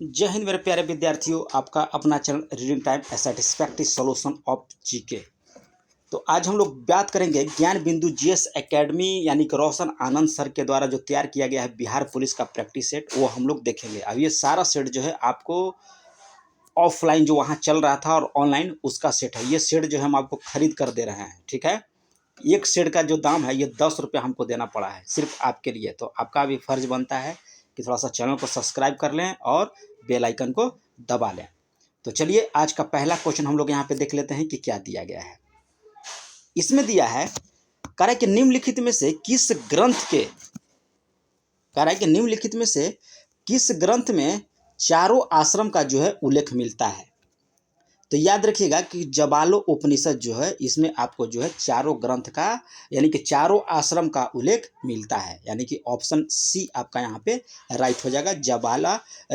जय हिंद मेरे प्यारे विद्यार्थियों, आपका अपना channel reading time satisfactory solution of GK. तो आज हम लोग बात करेंगे ज्ञान बिंदु जीएस एकेडमी यानी कि रोशन आनंद सर के द्वारा जो तैयार किया गया है बिहार पुलिस का प्रैक्टिस सेट, वो हम लोग देखेंगे। अब ये सारा सेट जो है आपको ऑफलाइन जो वहाँ चल रहा था और ऑनलाइन उसका सेट है। ये सेट जो है हम आपको खरीद कर दे रहे हैं, ठीक है। एक सेट का जो दाम है ये 10 रुपये हमको देना पड़ा है सिर्फ आपके लिए। तो आपका भी फर्ज बनता है कि थोड़ा सा चैनल को सब्सक्राइब कर लें और बेल आइकन को दबा लें। तो चलिए आज का पहला क्वेश्चन हम लोग यहाँ पे देख लेते हैं कि क्या दिया गया है। इसमें दिया है कह रहा है कि निम्नलिखित में से किस ग्रंथ में चारों आश्रम का जो है उल्लेख मिलता है। तो याद रखिएगा कि जबालो उपनिषद जो है इसमें आपको जो है चारों ग्रंथ का यानी कि चारों आश्रम का उल्लेख मिलता है, यानी कि ऑप्शन सी आपका यहाँ पे राइट हो जाएगा,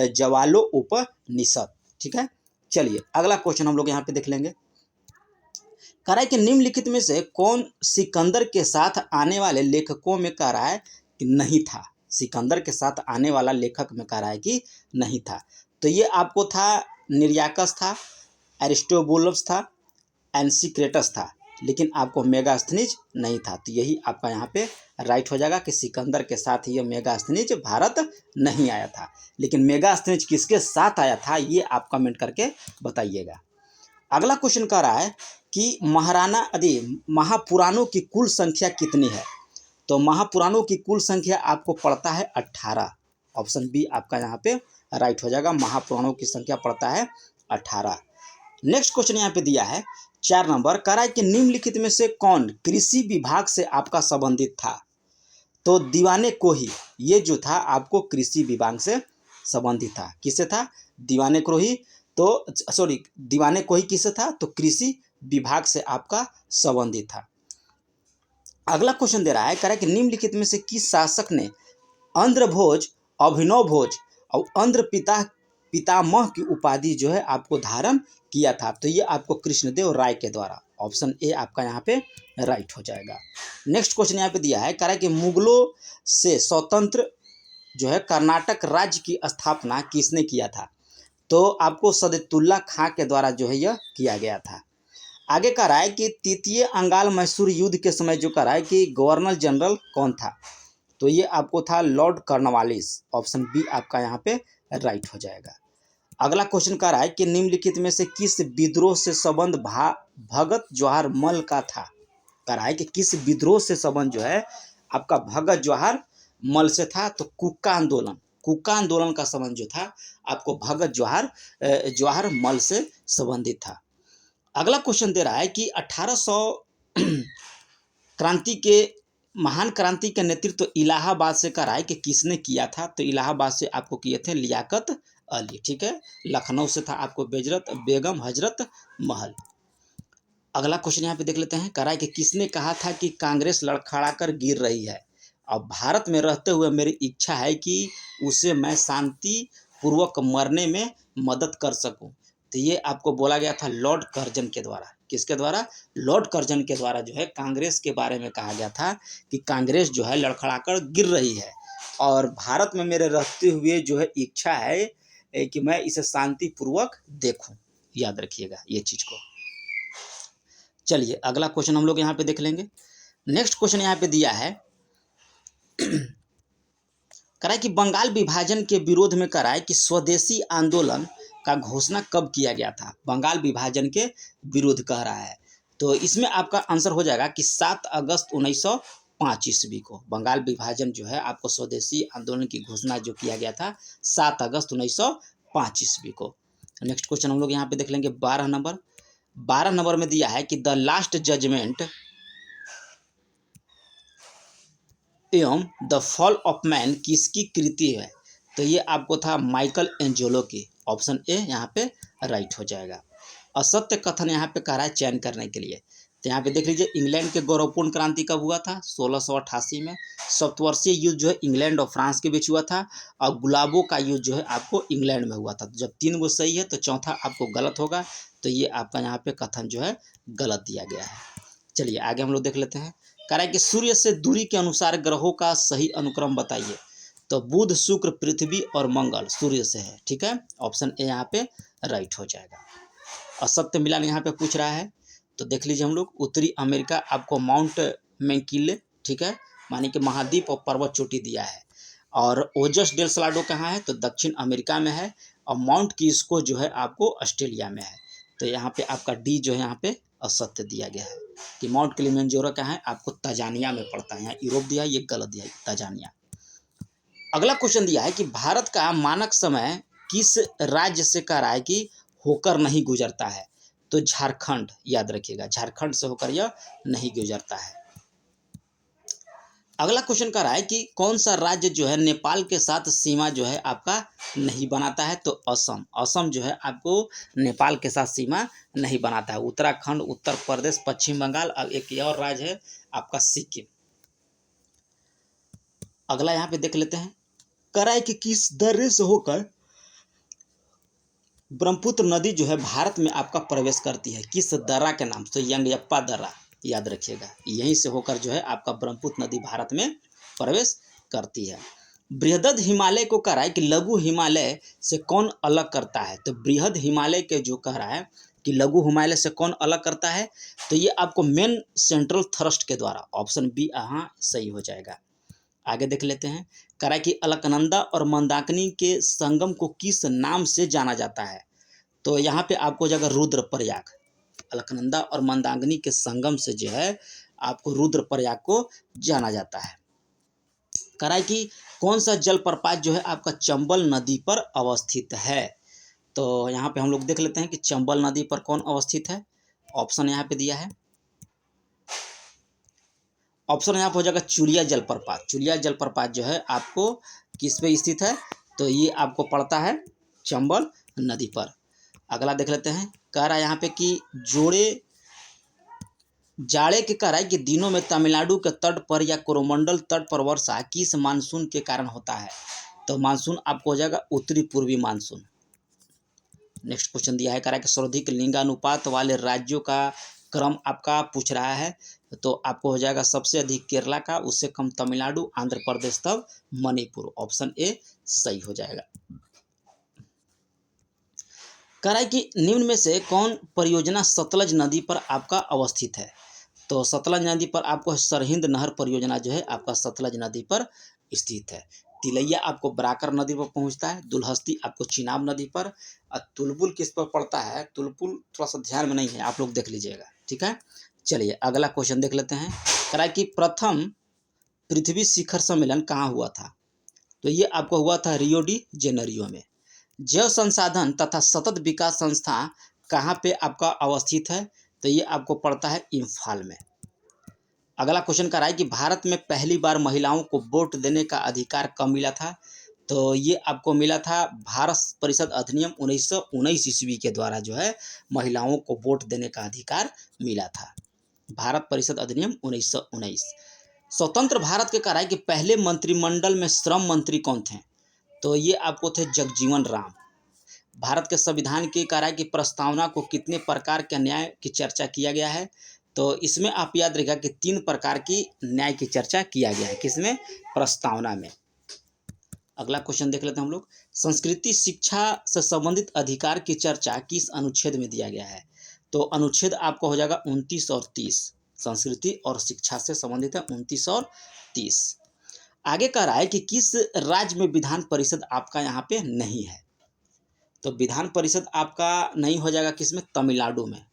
जबालो उपनिषद, ठीक है। चलिए अगला क्वेश्चन हम लोग यहाँ पे देख लेंगे। कह रहा है कि निम्नलिखित में से कौन सिकंदर के साथ आने वाले लेखकों में कह रहा है कि नहीं था। सिकंदर के साथ आने वाला लेखक में कह रहा है कि नहीं था। तो ये आपको था निर्याकस था, एरिस्टोबुलस था, एनसीक्रेटस था, लेकिन आपको मेगास्थनीज नहीं था। तो यही आपका यहाँ पे राइट हो जाएगा कि सिकंदर के साथ ये मेगास्थनीज भारत नहीं आया था। लेकिन मेगास्थनीज किसके साथ आया था ये आप कमेंट करके बताइएगा। अगला क्वेश्चन कह रहा है कि महापुराणों की कुल संख्या कितनी है। तो महापुराणों की कुल संख्या आपको पड़ता है 18। ऑप्शन बी आपका यहाँ पे राइट हो जाएगा, महापुराणों की संख्या पड़ता है 18। नेक्स्ट क्वेश्चन यहाँ पे दिया है 4 नंबर, कह रहा है कि निम्नलिखित में से कौन कृषि विभाग से आपका संबंधित था। तो दीवाने कोही ये जो था आपको कृषि विभाग से संबंधित था। किससे था? दीवाने कोही। तो दीवाने कोही किससे था? तो कृषि विभाग से आपका संबंधित था। अगला क्वेश्चन दे रहा है, कह रहा है कि निम्नलिखित में से किस शासक ने आंध्रभोज, अभिनव भोज और आंध्र पितामह की उपाधि जो है आपको धारण किया था। तो ये आपको कृष्णदेव राय के द्वारा। ऑप्शन ए आपका यहाँ पे राइट हो जाएगा। नेक्स्ट क्वेश्चन यहाँ पे दिया है, कह रहा है कि मुगलों से स्वतंत्र जो है कर्नाटक राज्य की स्थापना किसने किया था। तो आपको सदतुल्ला खां के द्वारा जो है यह किया गया था। आगे कह रहा है कि तृतीय अंगाल मैसूर युद्ध के समय जो कह रहा है कि गवर्नर जनरल कौन था। तो ये आपको था लॉर्ड कॉर्नवालिस। ऑप्शन बी आपका यहाँ पे राइट हो जाएगा। अगला क्वेश्चन कह रहा है कि निम्नलिखित में से किस विद्रोह से संबंध भगत जवाहर मल का था। कह रहा है कि किस विद्रोह से संबंध जो है आपका भगत जवाहर मल से था। तो कुक्का आंदोलन का संबंध जो था आपको भगत जवाहर मल से संबंधित था। अगला क्वेश्चन दे रहा है कि 1800 क्रांति के महान क्रांति का नेतृत्व इलाहाबाद से कर रहा है कि किसने किया था। तो इलाहाबाद से आपको किए थे लियाकत अली, ठीक है। लखनऊ से था आपको बेगम हजरत महल। अगला क्वेश्चन यहाँ पे देख लेते हैं, कह रहा है कि किसने कहा था कि कांग्रेस लड़खड़ा कर गिर रही है। अब भारत में रहते हुए मेरी इच्छा है कि उसे मैं शांति पूर्वक मरने में मदद कर सकूं। तो ये आपको बोला गया था लॉर्ड कर्जन के द्वारा। किसके द्वारा? लॉर्ड कर्जन के द्वारा जो है कांग्रेस के बारे में कहा गया था कि कांग्रेस जो है लड़खड़ाकर गिर रही है और भारत में मेरे रहते हुए जो है इच्छा है कि मैं इसे शांतिपूर्वक देखूं। याद रखिएगा ये चीज़ को। चलिए अगला क्वेश्चन हम लोग यहाँ पे देख लेंगे। नेक्स्ट क्वेश्चन यहाँ पे दिया है, कह रहा है कि बंगाल विभाजन के विरोध में कह रहा है कि स्वदेशी आंदोलन का घोषणा कब किया गया था। बंगाल विभाजन के विरोध कह रहा है। तो इसमें आपका आंसर हो जाएगा कि 7 अगस्त 1905 ईस्वी को बंगाल विभाजन जो है आपको स्वदेशी आंदोलन की घोषणा जो किया गया था 7 अगस्त 1905 ईस्वी को। नेक्स्ट क्वेश्चन हम लोग यहाँ पे देख लेंगे 12 नंबर में दिया है कि द लास्ट जजमेंट एवं द फॉल ऑफ मैन किसकी कृति है। तो ये आपको था माइकल एंजेलो की। ऑप्शन ए यहाँ पे राइट हो जाएगा। असत्य कथन यहाँ पे कह रहा है चयन करने के लिए। तो यहाँ पे देख लीजिए, इंग्लैंड के गौरवपूर्ण क्रांति कब हुआ था? 1688 में। सप्तवर्षीय युद्ध जो है इंग्लैंड और फ्रांस के बीच हुआ था और गुलाबों का युद्ध जो है आपको इंग्लैंड में हुआ था। तो जब 3 गो सही है तो चौथा आपको गलत होगा। तो ये आपका यहाँ पे कथन जो है गलत दिया गया है। चलिए आगे हम लोग देख लेते हैं। कह रहा है कि सूर्य से दूरी के अनुसार ग्रहों का सही अनुक्रम बताइए। तो बुध, शुक्र, पृथ्वी और मंगल सूर्य से है। ठीक है, ऑप्शन ए यहाँ पे राइट हो जाएगा। असत्य मिलान यहाँ पे पूछ रहा है, तो देख लीजिए हम लोग, उत्तरी अमेरिका आपको माउंट मैकिंले, ठीक है, माने कि महाद्वीप और पर्वत चोटी दिया है। और ओजस डेल सलाडो कहाँ है, तो दक्षिण अमेरिका में है। और माउंट किस्को जो है आपको ऑस्ट्रेलिया में है। तो यहाँ पे आपका डी जो है यहाँ पे असत्य दिया गया है कि माउंट किलिमंजारो कहाँ है, आपको तंजानिया में पड़ता है। यहाँ यूरोप दिया है, ये गलत दिया है, तंजानिया। अगला क्वेश्चन दिया है कि भारत का मानक समय किस राज्य से कह रहा है कि होकर नहीं गुजरता है, तो झारखंड, याद रखिएगा, झारखंड से होकर यह नहीं गुजरता है। अगला क्वेश्चन कर रहा है कि कौन सा राज्य जो है नेपाल के साथ सीमा जो है आपका नहीं बनाता है, तो असम। असम जो है आपको नेपाल के साथ सीमा नहीं बनाता है। उत्तराखंड, उत्तर प्रदेश, पश्चिम बंगाल, और एक और राज्य है आपका सिक्किम। अगला यहाँ पे देख लेते हैं, कह रहा है कि किस दर्रे से होकर ब्रह्मपुत्र नदी जो है भारत में आपका प्रवेश करती है, किस दर्रा के नाम से, तो यंगयप्पा दर्रा, याद रखिएगा, यहीं से होकर जो है आपका ब्रह्मपुत्र नदी भारत में प्रवेश करती है। बृहद हिमालय को कह रहा है कि लघु हिमालय से कौन अलग करता है, तो बृहद हिमालय के जो कह रहा है कि लघु हिमालय से कौन अलग करता है, तो ये आपको मेन सेंट्रल थ्रस्ट के द्वारा, ऑप्शन बी यहाँ सही हो जाएगा। आगे देख लेते हैं, कह रहा है कि अलकनंदा और मंदाकिनी के संगम को किस नाम से जाना जाता है, तो यहाँ पे आपको जगह रुद्रप्रयाग, अलकनंदा और मंदाकिनी के संगम से जो है आपको रुद्रप्रयाग को जाना जाता है। कह रहा है कि कौन सा जलप्रपात जो है आपका चंबल नदी पर अवस्थित है, तो यहाँ पे हम लोग देख लेते हैं कि चंबल नदी पर कौन अवस्थित है। ऑप्शन यहाँ पे दिया है, ऑप्शन यहाँ पर हो जाएगा चुलिया जलप्रपात। चुलिया जलप्रपात जो है आपको किस पे स्थित है, तो ये आपको पड़ता है चंबल नदी पर। अगला देख लेते हैं, कह रहा है यहाँ पे कि जाड़े के कह रहा है कि दिनों में तमिलनाडु के तट पर या कोरोमंडल तट पर वर्षा किस मानसून के कारण होता है, तो मानसून आपको हो जाएगा उत्तरी पूर्वी मानसून। नेक्स्ट क्वेश्चन दिया है, कह रहा है कि सर्वाधिक लिंगानुपात वाले राज्यों का क्रम आपका पूछ रहा है, तो आपको हो जाएगा सबसे अधिक केरला का, उससे कम तमिलनाडु, आंध्र प्रदेश, तब मणिपुर। ऑप्शन ए सही हो जाएगा। कह रहा है कि निम्न में से कौन परियोजना सतलज नदी पर आपका अवस्थित है, तो सतलज नदी पर आपको सरहिंद नहर परियोजना जो है आपका सतलज नदी पर स्थित है। तिलैया आपको बराकर नदी पर पहुंचता है, दुलहस्ती आपको चिनाब नदी पर, और तुलबुल किस पर पड़ता है, तुलबुल थोड़ा सा ध्यान में नहीं है, आप लोग देख लीजिएगा। ठीक है, चलिए अगला क्वेश्चन देख लेते हैं। कह रहा है कि प्रथम पृथ्वी शिखर सम्मेलन कहाँ हुआ था, तो ये आपको हुआ था रियो डी जेनेरियो में। जैव संसाधन तथा सतत विकास संस्था कहाँ पे आपका अवस्थित है, तो ये आपको पड़ता है इम्फाल में। अगला क्वेश्चन कह रहा है कि भारत में पहली बार महिलाओं को वोट देने का अधिकार कब मिला था, तो ये आपको मिला था भारत परिषद अधिनियम 1919 ईस्वी के द्वारा जो है महिलाओं को वोट देने का अधिकार मिला था। भारत परिषद अधिनियम 1919। स्वतंत्र भारत के कह रहा है कि पहले मंत्रिमंडल में श्रम मंत्री कौन थे, तो ये आपको थे जगजीवन राम। भारत के संविधान की कह रहा है कि प्रस्तावना को कितने प्रकार के न्याय की चर्चा किया गया है, तो इसमें आप याद रखिएगा कि 3 प्रकार की न्याय की चर्चा किया गया है, किसमें, प्रस्तावना में। अगला क्वेश्चन देख लेते हैं हम लोग, संस्कृति शिक्षा से संबंधित अधिकार की चर्चा किस अनुच्छेद में दिया गया है, तो अनुच्छेद आपको हो जाएगा 29 और 30। संस्कृति और शिक्षा से संबंधित है 29 और 30। आगे कह रहा है कि किस राज्य में विधान परिषद आपका यहाँ पे नहीं है, तो विधान परिषद आपका नहीं हो जाएगा किसमें, तमिलनाडु में।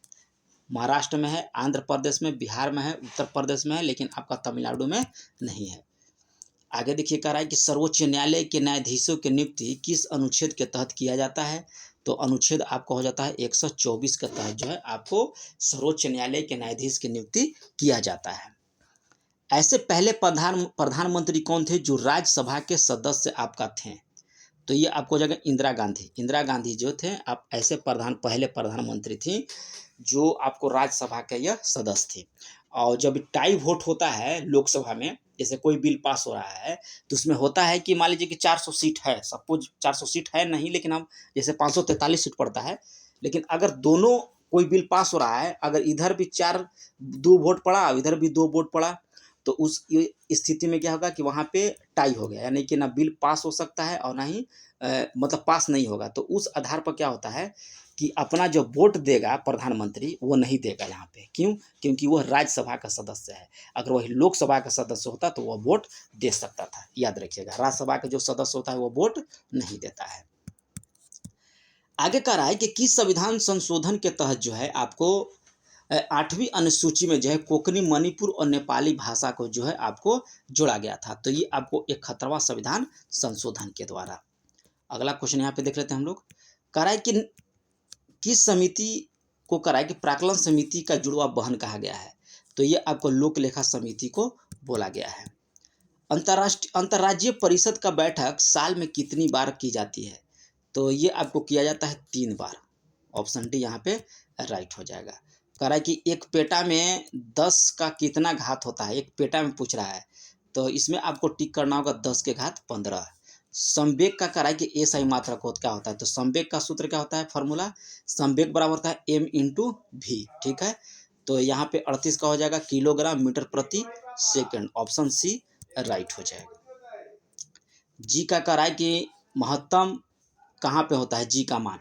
महाराष्ट्र में है, आंध्र प्रदेश में, बिहार में है, उत्तर प्रदेश में है, लेकिन आपका तमिलनाडु में नहीं है। आगे देखिए, कह रहा है कि सर्वोच्च न्यायालय के न्यायाधीशों की नियुक्ति किस अनुच्छेद के तहत किया जाता है, तो अनुच्छेद आपको हो जाता है 124 के तहत जो है आपको सर्वोच्च न्यायालय के न्यायाधीश की नियुक्ति किया जाता है। ऐसे पहले प्रधानमंत्री कौन थे जो राज्यसभा के सदस्य आपका थे, तो ये आपको हो जाएगा इंदिरा गांधी। इंदिरा गांधी जो थे आप ऐसे पहले प्रधानमंत्री थी जो आपको राज्यसभा के यह सदस्य थे। और जब टाई वोट होता है लोकसभा में, जैसे कोई बिल पास हो रहा है, तो उसमें होता है कि मान लीजिए कि 400 सीट है, सपोज 400 सीट है नहीं, लेकिन हम जैसे 543 सीट पड़ता है, लेकिन अगर दोनों कोई बिल पास हो रहा है, अगर इधर भी 2 वोट पड़ा, इधर भी 2 वोट पड़ा, तो उस स्थिति में क्या होगा कि वहाँ पे टाई हो गया, यानी कि ना बिल पास हो सकता है और ना ही मतलब पास नहीं होगा। तो उस आधार पर क्या होता है कि अपना जो वोट देगा प्रधानमंत्री वो नहीं देगा यहाँ पे। क्यों? क्योंकि वह राज्यसभा का सदस्य है। अगर वही लोकसभा का सदस्य होता तो वह वोट दे सकता था। याद रखिएगा, राज्यसभा का जो सदस्य होता है वो वोट नहीं देता है। आगे कह रहा है कि किस संविधान संशोधन के तहत जो है आपको 8वीं अनुसूची में जो है कोंकणी, मणिपुर और नेपाली भाषा को जो है आपको जोड़ा गया था। तो ये आपको 71वां संविधान संशोधन के द्वारा। अगला क्वेश्चन यहाँ पे देख लेते हैं हम लोग। कह रहा है कि किस समिति को कह रहा है कि प्राक्कलन समिति का जुड़वा बहन कहा गया है। तो ये आपको लोक लेखा समिति को बोला गया है। अंतर्राज्यीय परिषद का बैठक साल में कितनी बार की जाती है। तो ये आपको किया जाता है 3 बार। ऑप्शन डी यहाँ पे राइट हो जाएगा। कह रहा है कि एक पेटा में 10 का कितना घात होता है, एक पेटा में पूछ रहा है। तो इसमें आपको टिक करना होगा 10 के घात 15। संवेग का कह रहा है कि एसआई मात्रा को क्या होता है। तो संवेग का सूत्र क्या होता है, फॉर्मूला संवेग बराबर होता है m इंटू वी। ठीक है, तो यहाँ पे 38 का हो जाएगा किलोग्राम मीटर प्रति सेकंड। ऑप्शन सी राइट हो जाएगा। जी का कह रहा है कि महत्तम कहाँ पे होता है जी का मान।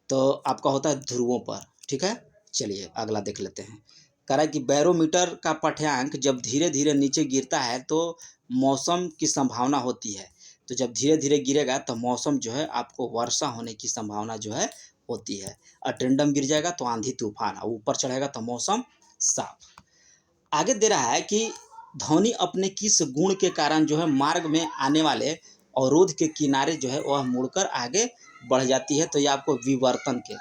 तो आपका होता है ध्रुवों पर। ठीक है, चलिए अगला देख लेते हैं। कह रहा है कि बैरोमीटर का पाठ्यांक जब धीरे धीरे नीचे गिरता है तो मौसम की संभावना होती है। तो जब धीरे धीरे गिरेगा तो मौसम जो है आपको वर्षा होने की संभावना जो है होती है। अटेंडम गिर जाएगा तो आंधी तूफान, और ऊपर चढ़ेगा तो मौसम साफ। आगे दे रहा है कि ध्वनि अपने किस गुण के कारण जो है मार्ग में आने वाले अवरोध के किनारे जो है वह मुड़कर आगे बढ़ जाती है। तो ये आपको विवर्तन के,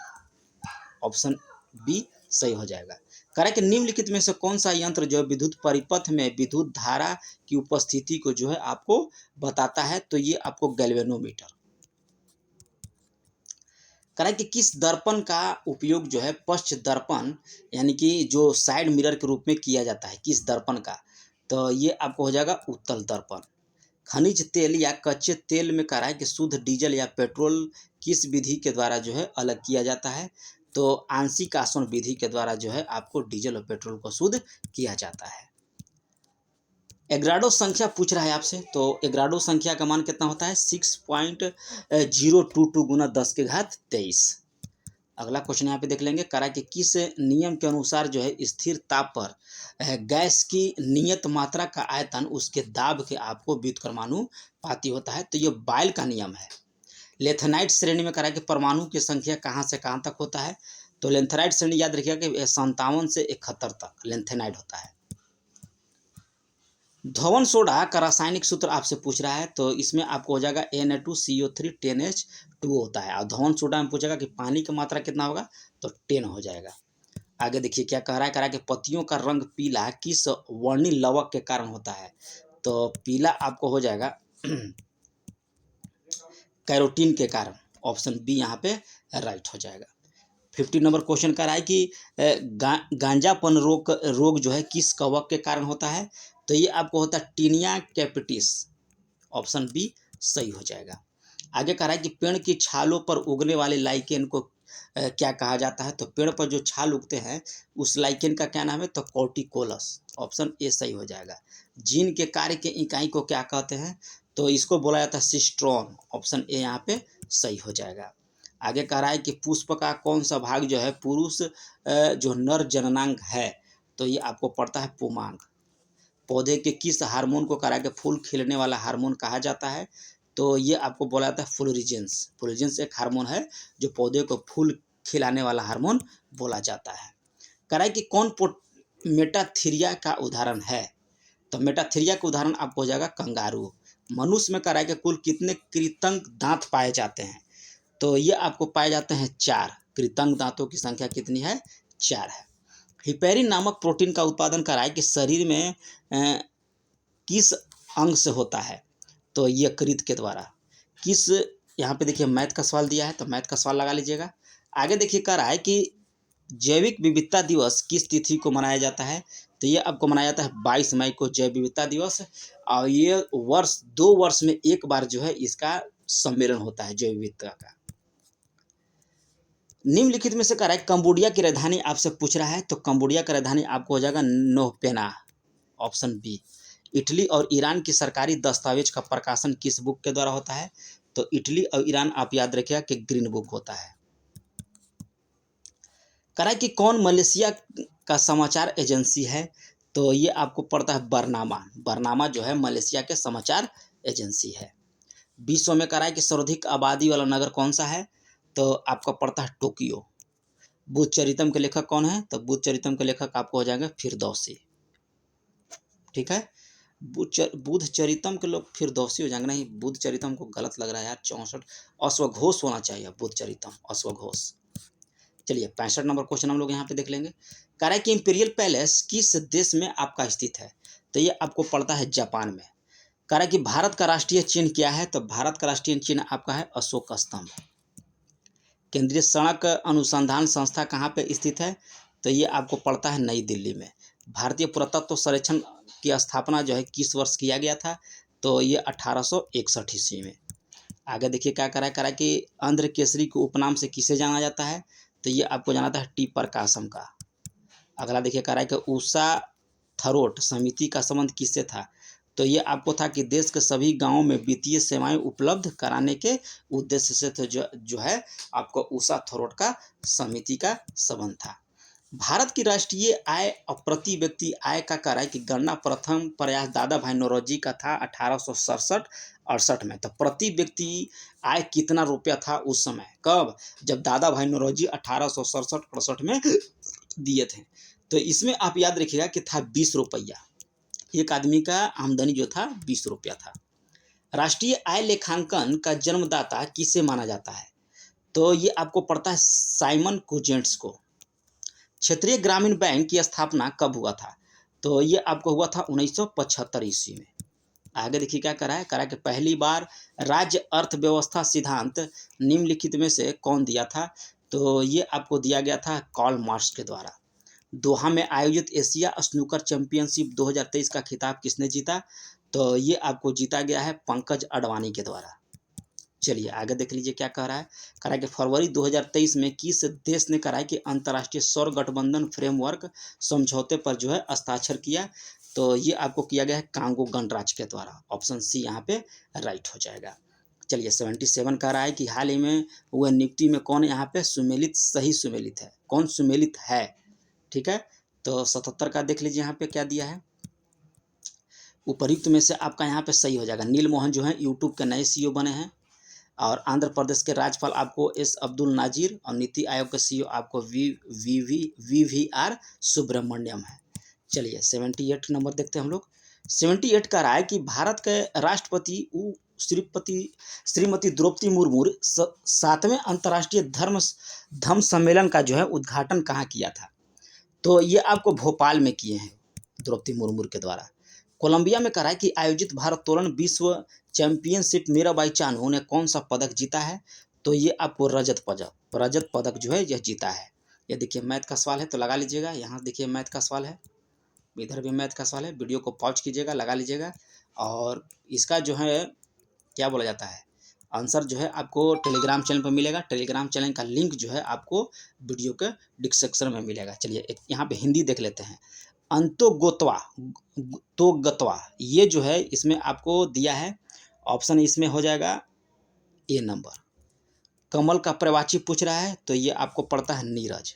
ऑप्शन बी सही हो जाएगा। कह रहा है कि निम्नलिखित में से कौन सा यंत्र जो है विद्युत परिपथ में विद्युत धारा की उपस्थिति को जो है आपको बताता है। तो ये आपको गैल्वेनोमीटर। कह रहा है कि किस दर्पण का उपयोग जो है पश्च दर्पण यानी कि जो साइड मिरर के रूप में किया जाता है, किस दर्पण का। तो ये आपको हो जाएगा उत्तल दर्पण। खनिज तेल या कच्चे तेल में कह रहा है कि शुद्ध डीजल या पेट्रोल किस विधि के द्वारा जो है अलग किया जाता है। तो आंशिक आसवन विधि के द्वारा जो है आपको डीजल और पेट्रोल को शुद्ध किया जाता है। एग्राडो संख्या पूछ रहा है आपसे। तो एग्राडो संख्या का मान कितना होता है 6.022 गुना 10 के घात 23। अगला क्वेश्चन यहाँ पे देख लेंगे। कह रहा है कि किस नियम के अनुसार जो है स्थिर ताप पर गैस की नियत मात्रा का आयतन उसके दाब के आपको व्युत्क्रमानुपाती होता है। तो ये बायल का नियम है। लेथेनाइट श्रेणी में कह रहा है कि परमाणु की संख्या कहाँ से कहाँ तक होता है। तो लेंथेनाइट श्रेणी याद रखिएगा कि 57 से 71 तक लेंथेनाइट होता है। धवन सोडा का रासायनिक सूत्र आपसे पूछ रहा है। तो इसमें आपको हो जाएगा Na2CO3 10H2 होता है। और धवन सोडा में पूछेगा कि पानी की मात्रा कितना होगा, तो 10 हो जाएगा। आगे देखिए क्या कह रहा है कि पत्तियों का रंग पीला किस वर्णीय लवक के कारण होता है। तो पीला आपको हो जाएगा कैरोटीन के कारण। ऑप्शन बी यहाँ पे राइट हो जाएगा। 50 नंबर क्वेश्चन कह रहा है कि गांजापन रोग जो है किस कवक के कारण होता है। तो ये आपको होता है टीनिया कैपिटिस। ऑप्शन बी सही हो जाएगा। आगे कह रहा है कि पेड़ की छालों पर उगने वाले लाइकेन को क्या कहा जाता है। तो पेड़ पर जो छाल उगते हैं उस लाइकेन का क्या नाम है, तो कॉर्टिकोलस। ऑप्शन ए सही हो जाएगा। जीन के कार्य के इकाई को क्या कहते हैं। तो इसको बोला जाता है सिस्ट्रॉन। ऑप्शन ए यहाँ पे सही हो जाएगा। आगे कह रहा है कि पुष्प का कौन सा भाग जो है पुरुष जो नर जननांग है। तो ये आपको पड़ता है पुमांग। पौधे के किस हार्मोन को कह रहा है कि फूल खिलने वाला हार्मोन कहा जाता है। तो ये आपको बोला जाता है फ्लोरिजेंस। फ्लोरिजेंस एक हार्मोन है जो पौधे को फूल खिलाने वाला हार्मोन बोला जाता है। कह रहा है कि कौन मेटाथीरिया का उदाहरण है। तो मेटाथीरिया का उदाहरण आपको हो जाएगा कंगारू। मनुष्य में कह रहा है कि कुल कितने कृतंक दांत पाए जाते हैं। तो ये आपको पाए जाते हैं 4। कृतंक दांतों की संख्या कितनी है, 4 है। हिपेरिन नामक प्रोटीन का उत्पादन कह रहा है कि शरीर में किस अंग से होता है। तो यकृत के द्वारा। किस, यहाँ पे देखिए मैथ का सवाल दिया है तो मैथ का सवाल लगा लीजिएगा। आगे देखिए कह रहा है कि जैविक विविधता दिवस किस तिथि को मनाया जाता है। तो ये आपको मनाया जाता है 22 मई को जैव विविधता दिवस। और ये 2 वर्ष में एक बार जो है इसका सम्मेलन होता है जैव विविधता का। निम्नलिखित में से कह रहा है कंबोडिया की राजधानी आपसे पूछ रहा है। तो कंबोडिया की राजधानी आपको हो जाएगा Phnom Penh. Option B. Italy और ईरान की सरकारी दस्तावेज का प्रकाशन किस बुक के द्वारा होता है? तो इटली और ईरान आप याद रखिएगा कि ग्रीन बुक होता है। कह रहा है कि कौन मलेशिया का समाचार एजेंसी है? तो ये आपको पड़ता है बरनामा। बरनामा जो है मलेशिया के समाचार एजेंसी है। विश्व में कह रहा है कि सर्वाधिक आबादी वाला नगर कौन सा है? तो आपका पड़ता है टोक्यो। बुद्ध चरितम के लेखक कौन है? तो बुद्ध चरितम के लेखक आपको हो जाएंगे फिरदौसी। ठीक है, बुद्ध चरितम के लोग फिरदौसी हो जाएंगे। नहीं, बुद्ध चरितम को गलत लग रहा है यार, 64 अश्वघोष होना चाहिए। बुद्ध चरितम अश्वघोष। चलिए 65 नंबर क्वेश्चन हम लोग यहाँ पे देख लेंगे। कह रहा है कि इंपीरियल पैलेस किस देश में आपका स्थित है? तो ये आपको पड़ता है जापान में। कह रहा है कि भारत का राष्ट्रीय चिन्ह क्या है? तो भारत का राष्ट्रीय चिन्ह आपका है अशोक स्तंभ। केंद्रीय सड़क अनुसंधान संस्था कहाँ पे स्थित है? तो ये आपको पड़ता है नई दिल्ली में। भारतीय पुरातत्व सर्वेक्षण की स्थापना जो है किस वर्ष किया गया था? तो ये 1861 ईस्वी में। आगे देखिए क्या करा है कि आंध्र केसरी के उपनाम से किसे जाना जाता है? तो ये आपको जाना था टी प्रकाशम का। अगला देखिए कह रहा है कि उषा थरोट समिति का संबंध किससे था? तो ये आपको था कि देश के सभी गांवों में वित्तीय सेवाएं उपलब्ध कराने के उद्देश्य से तो जो है आपको उषा थरोट का समिति का संबंध था। भारत की राष्ट्रीय आय और प्रति व्यक्ति आय का कह रहा है कि गणना प्रथम प्रयास दादा भाई नौरोजी का था 1867-68 में। तो प्रति व्यक्ति आय कितना रुपया था उस समय? कब? जब दादा भाई नौरोजी 1867-68 में दिए थे। तो इसमें आप याद रखिएगा कि था 20 रुपया। एक आदमी का आमदनी जो था 20 रुपया था। राष्ट्रीय आय लेखांकन का जन्मदाता किसे माना जाता है? तो ये आपको पड़ता है साइमन कुजेंट्स को। क्षेत्रीय ग्रामीण बैंक की स्थापना कब हुआ था? तो ये आपको हुआ था 1975 ईस्वी में। आगे देखिए क्या करा है, करा कि पहली बार राज्य अर्थव्यवस्था सिद्धांत निम्नलिखित में से कौन दिया था? तो ये आपको दिया गया था कार्ल मार्क्स के द्वारा। दोहा में आयोजित एशिया स्नूकर चैंपियनशिप 2023 का खिताब किसने जीता? तो ये आपको जीता गया है पंकज अडवाणी के द्वारा। चलिए आगे देख लीजिए क्या कह रहा है, कह रहा है कि फरवरी 2023 में किस देश ने कहा है कि अंतर्राष्ट्रीय सौर गठबंधन फ्रेमवर्क समझौते पर जो है हस्ताक्षर किया? तो ये आपको किया गया है कांगो गणराज्य के द्वारा। ऑप्शन सी यहाँ पे राइट हो जाएगा। चलिए 77 कह रहा है कि हाल ही में हुए नियुक्ति में कौन यहाँ पे सुमेलित सही सुमेलित है? कौन सुमेलित है? ठीक है, तो 77 का देख लीजिए यहाँ पे क्या दिया है। उपर्युक्त में से आपका यहाँ पे सही हो जाएगा। नील मोहन जो है यूट्यूब के नए सीईओ बने हैं। और आंध्र प्रदेश के राज्यपाल आपको एस अब्दुल नाजिर और नीति आयोग के सीईओ आपको वी वी आर सुब्रमण्यम है। चलिए 78 नंबर देखते हैं हम लोग। 78 का रहा है कि भारत के राष्ट्रपति श्रीमती द्रौपदी मुर्मू 7वें अंतर्राष्ट्रीय धम्म सम्मेलन का जो है उद्घाटन कहाँ किया था? तो ये आपको भोपाल में किए हैं द्रौपदी मुर्मू के द्वारा। कोलंबिया में कहा है कि आयोजित भारोत्तोलन विश्व चैंपियनशिप मीराबाई चानू ने कौन सा पदक जीता है? तो ये आपको रजत पदक जो है यह जीता है। ये देखिए मैथ का सवाल है तो लगा लीजिएगा। यहाँ देखिए मैथ का सवाल है, इधर भी मैथ का सवाल है। वीडियो को पॉज कीजिएगा, लगा लीजिएगा। और इसका जो है क्या बोला जाता है, आंसर जो है आपको टेलीग्राम चैनल पर मिलेगा। टेलीग्राम चैनल का लिंक जो है आपको वीडियो के डिस्क्रिप्शन में मिलेगा। चलिए यहाँ पे हिंदी देख लेते हैं। अंतोगत्वा ये जो है इसमें आपको दिया है ऑप्शन, इसमें हो जाएगा ए नंबर। कमल का प्रवाची पूछ रहा है तो ये आपको पड़ता है नीरज।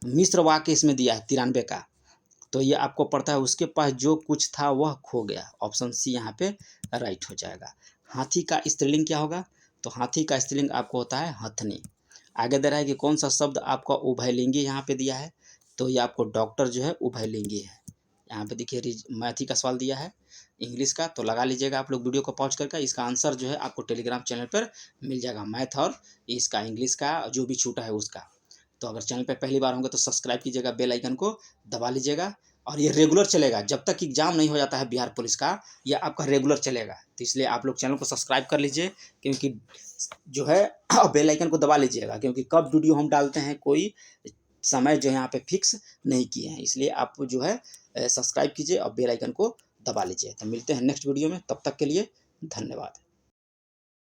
मिश्र वाक्य इसमें दिया है 93 का, तो ये आपको पड़ता है उसके पास जो कुछ था वह खो गया। ऑप्शन सी यहाँ पे राइट हो जाएगा। हाथी का स्त्रीलिंग क्या होगा? तो हाथी का स्त्रीलिंग आपको होता है हथनी। आगे दे रहा है कि कौन सा शब्द आपका उभयलिंगी यहाँ पे दिया है? तो ये आपको डॉक्टर जो है उभयलिंगी है। यहाँ पे देखिए मैथी का सवाल दिया है इंग्लिश का, तो लगा लीजिएगा आप लोग वीडियो को पॉज करके। इसका आंसर जो है आपको टेलीग्राम चैनल पर मिल जाएगा, मैथ और इसका इंग्लिश का जो भी छूटा है उसका। तो अगर चैनल पर पहली बार होंगे तो सब्सक्राइब कीजिएगा, बेल आइकन को दबा लीजिएगा। और ये रेगुलर चलेगा जब तक एग्जाम नहीं हो जाता है बिहार पुलिस का, ये आपका रेगुलर चलेगा। तो इसलिए आप लोग चैनल को सब्सक्राइब कर लीजिए, क्योंकि जो है बेल आइकन को दबा लीजिएगा, क्योंकि कब वीडियो हम डालते हैं कोई समय जो यहाँ पे फिक्स नहीं किए हैं। इसलिए आप जो है सब्सक्राइब कीजिए और बेल आइकन को दबा लीजिए। तो मिलते हैं नेक्स्ट वीडियो में, तब तक के लिए धन्यवाद।